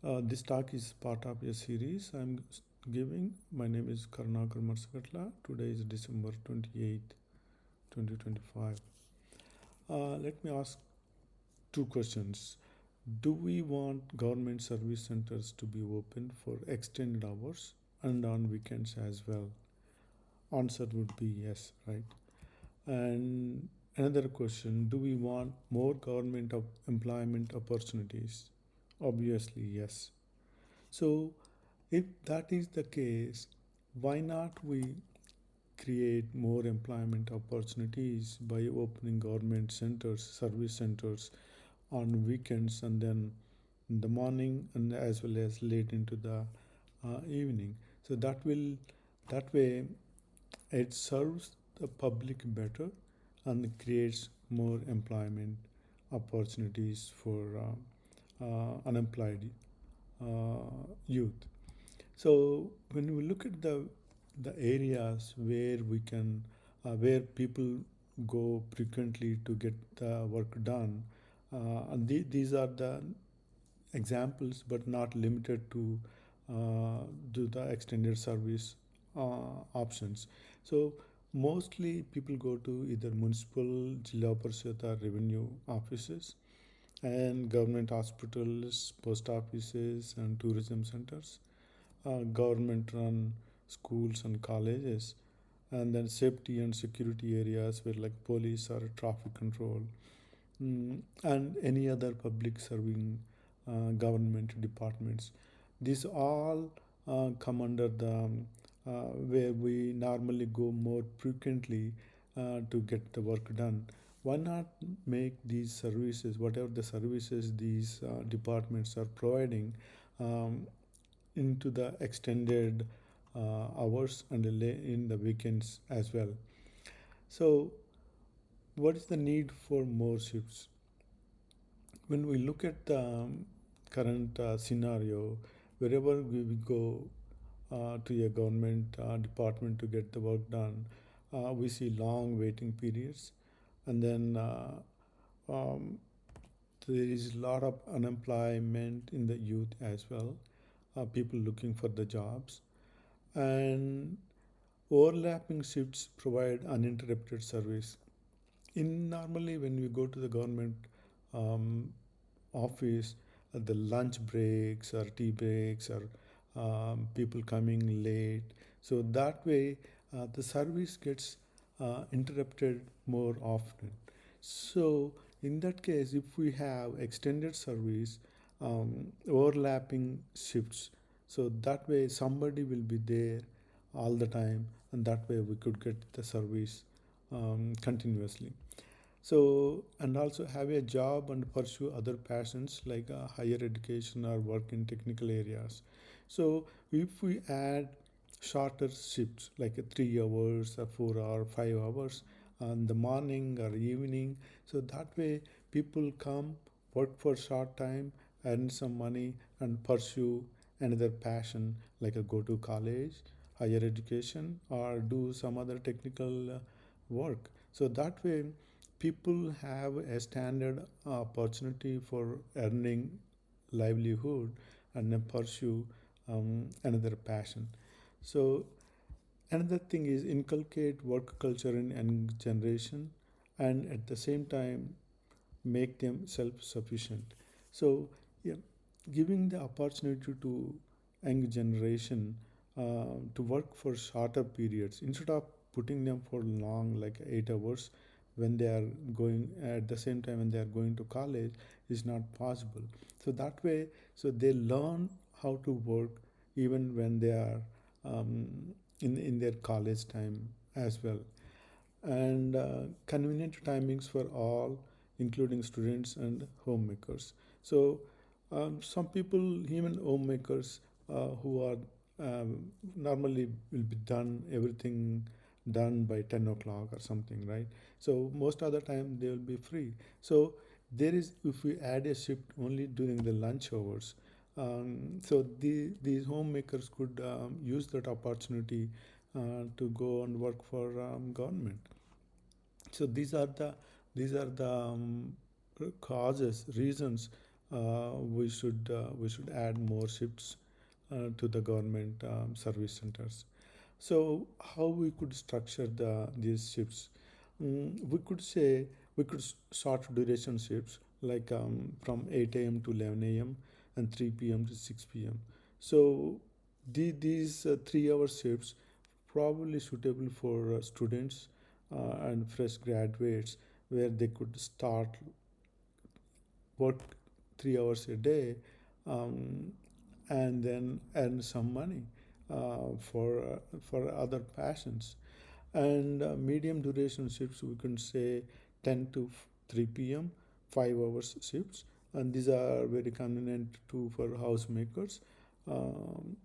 This talk is part of a series I'm giving. My name is Karnakar Marsakatla. Today is December 28th, 2025. Let me ask two questions. Do we want government service centers to be open for extended hours and on weekends as well? Answer would be yes, right? And another question, do we want more government employment opportunities? Obviously, yes. So, if that is the case, why not we create more employment opportunities by opening government centers, service centers on weekends and then in the morning and as well as late into the evening. So that way it serves the public better and creates more employment opportunities for unemployed youth. So when we look at the areas where we can where people go frequently to get the work done, these are the examples, but not limited to the extended service options. So mostly people go to either municipal, Jilla Parishad or revenue offices and government hospitals, post offices and tourism centers, government run schools and colleges, and then safety and security areas where like police or traffic control, and any other public serving government departments. These all come under the where we normally go more frequently to get the work done. Why not make these services, whatever the services these departments are providing, um, into the extended hours and in the weekends as well? So, what is the need for more shifts? When we look at the current scenario, wherever we go to a government department to get the work done, we see long waiting periods, and then um, there is a lot of unemployment in the youth as well, people looking for the jobs, and overlapping shifts provide uninterrupted service. In normally when we go to the government um, office, the lunch breaks or tea breaks or people coming late, so that way the service gets interrupted more often. So in that case, if we have extended service, overlapping shifts, so that way somebody will be there all the time, and that way we could get the service continuously. So, and also have a job and pursue other passions like higher education or work in technical areas. So, if we add shorter shifts like 3 hours or 4 or 5 hours in the morning or evening, so that way people come work for short time, earn some money, and pursue another passion like go to college, higher education, or do some other technical work. So that way people have a standard opportunity for earning livelihood and then pursue another passion. So another thing is inculcate work culture in young generation, and at the same time make them self-sufficient. So yeah, giving the opportunity to young generation to work for shorter periods instead of putting them for long like 8 hours when they are going at the same time when they are going to college is not possible. So that way, so they learn how to work even when they are um, in their college time as well, and convenient timings for all, including students and homemakers. So, some people, even homemakers, who are normally will be done everything done by 10 o'clock or something, right? So most of the time they will be free. So there is, if we add a shift only during the lunch hours, so these homemakers could use that opportunity to go and work for government. So these are the causes, reasons we should add more shifts to the government service centers. So how we could structure these shifts? We could say we could short duration shifts like from 8 a.m. to 11 a.m. and 3 p.m. to 6 p.m. So these 3 hour shifts probably suitable for students and fresh graduates where they could start work 3 hours a day um, and then earn some money for other passions. And medium duration shifts, we can say 10 to 3 p.m., 5 hours shifts, and these are very convenient too for housemakers. Um,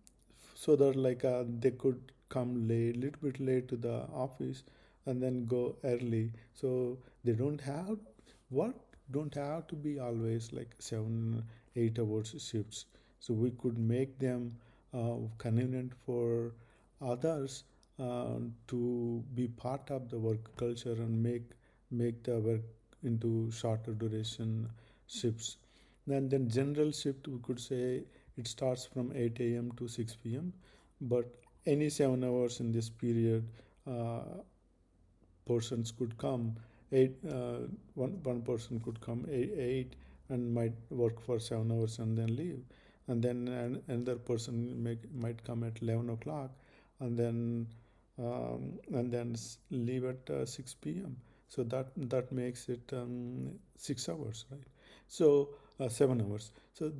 so that they could come late, little bit late to the office, and then go early. So they work don't have to be always like 7 8 hours shifts. So we could make them convenient for others to be part of the work culture and make the work into shorter duration shifts. Then general shift, we could say it starts from 8 a.m. to 6 p.m. But any 7 hours in this period, uh, persons could come eight. One person could come eight and might work for 7 hours and then leave, and then another person might come at 11 o'clock, and then leave at 6 p.m. So that makes it 6 hours, right? So 7 hours. So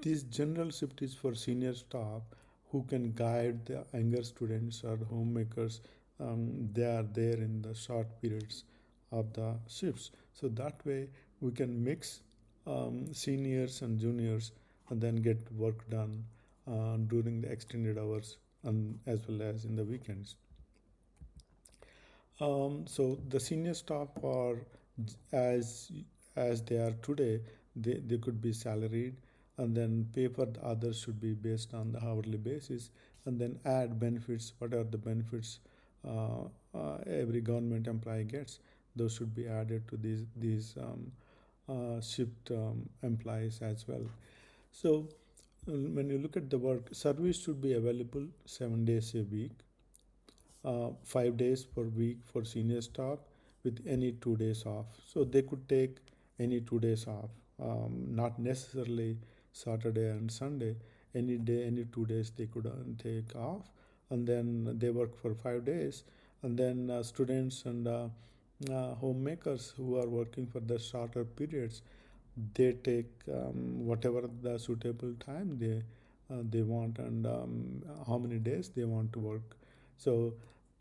this general shift is for senior staff who can guide the younger students or homemakers. They are there in the short periods of the shifts. So that way we can mix seniors and juniors and then get work done during the extended hours and as well as in the weekends. So the senior staff are as as they are today, they could be salaried, and then pay for the others should be based on the hourly basis, and then add benefits. What are the benefits every government employee gets? Those should be added to these shift employees as well. So when you look at the work, service should be available 7 days a week, 5 days per week for senior staff with any 2 days off. So they could take any 2 days off, not necessarily Saturday and Sunday. Any day, any 2 days they could take off, and then they work for 5 days. And then students and homemakers who are working for the shorter periods, they take whatever the suitable time they want, and how many days they want to work. So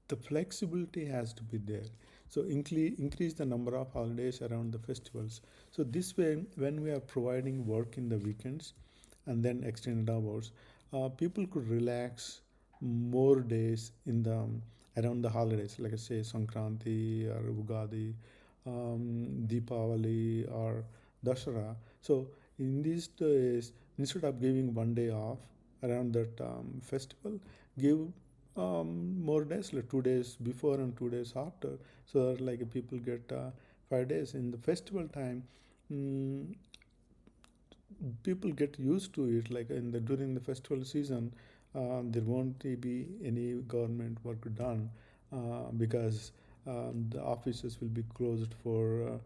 the flexibility has to be there. So increase the number of holidays around the festivals. So this way, when we are providing work in the weekends and then extended hours, people could relax more days in the around the holidays, like I say Sankranti or Ugadi, Deepavali or Dashara. So in these days, instead of giving one day off around that festival, give more days, like 2 days before and 2 days after, so that like people get 5 days in the festival time. mm, People get used to it, like in the during the festival season, there won't be any government work done because the offices will be closed for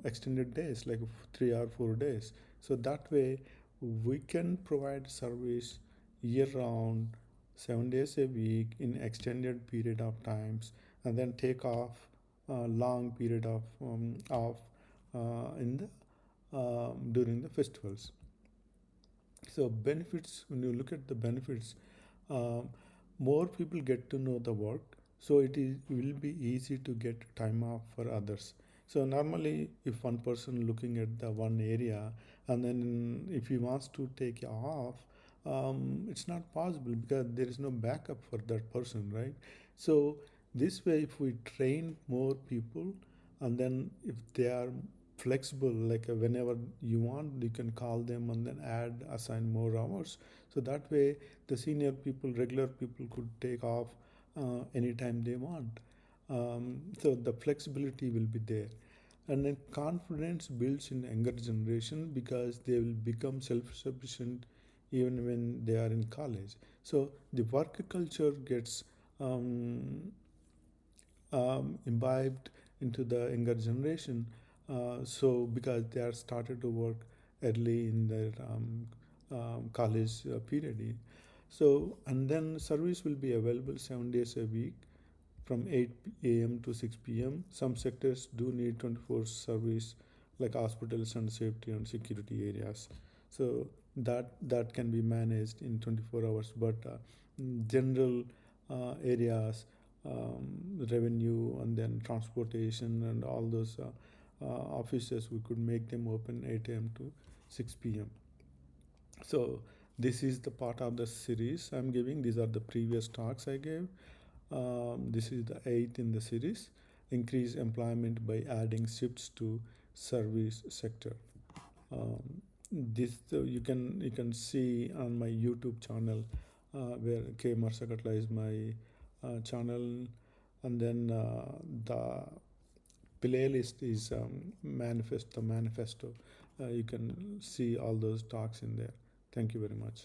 extended days, like 3 or 4 days. So that way we can provide service year round, 7 days a week in extended period of times, and then take off a long period of off in the during the festivals. So benefits, when you look at the benefits, um, more people get to know the work, so will be easy to get time off for others. So normally, if one person looking at the one area, and then if he wants to take off, it's not possible because there is no backup for that person, right? So this way, if we train more people, and then if they are flexible, like whenever you want you can call them and then assign more hours. So that way the senior people, regular people could take off anytime they want. So the flexibility will be there. and then confidence builds in younger generation because they will become self-sufficient even when they are in college. So the work culture gets um, imbibed into the younger generation. So because they are started to work early in their college period. So and then service will be available 7 days a week from 8 a.m. to 6 p.m. Some sectors do need 24 service, like hospitals and safety and security areas. So that can be managed in 24 hours. But general areas, revenue, and then transportation, and all those offices, we could make them open 8 a.m. to 6 p.m. So this is the part of the series I'm giving. These are the previous talks I gave. This is the eighth in the series. Increase employment by adding shifts to service sector. This you can see on my YouTube channel, where K Marsakatla is my channel, and then the playlist is manifesto. You can see all those talks in there. Thank you very much.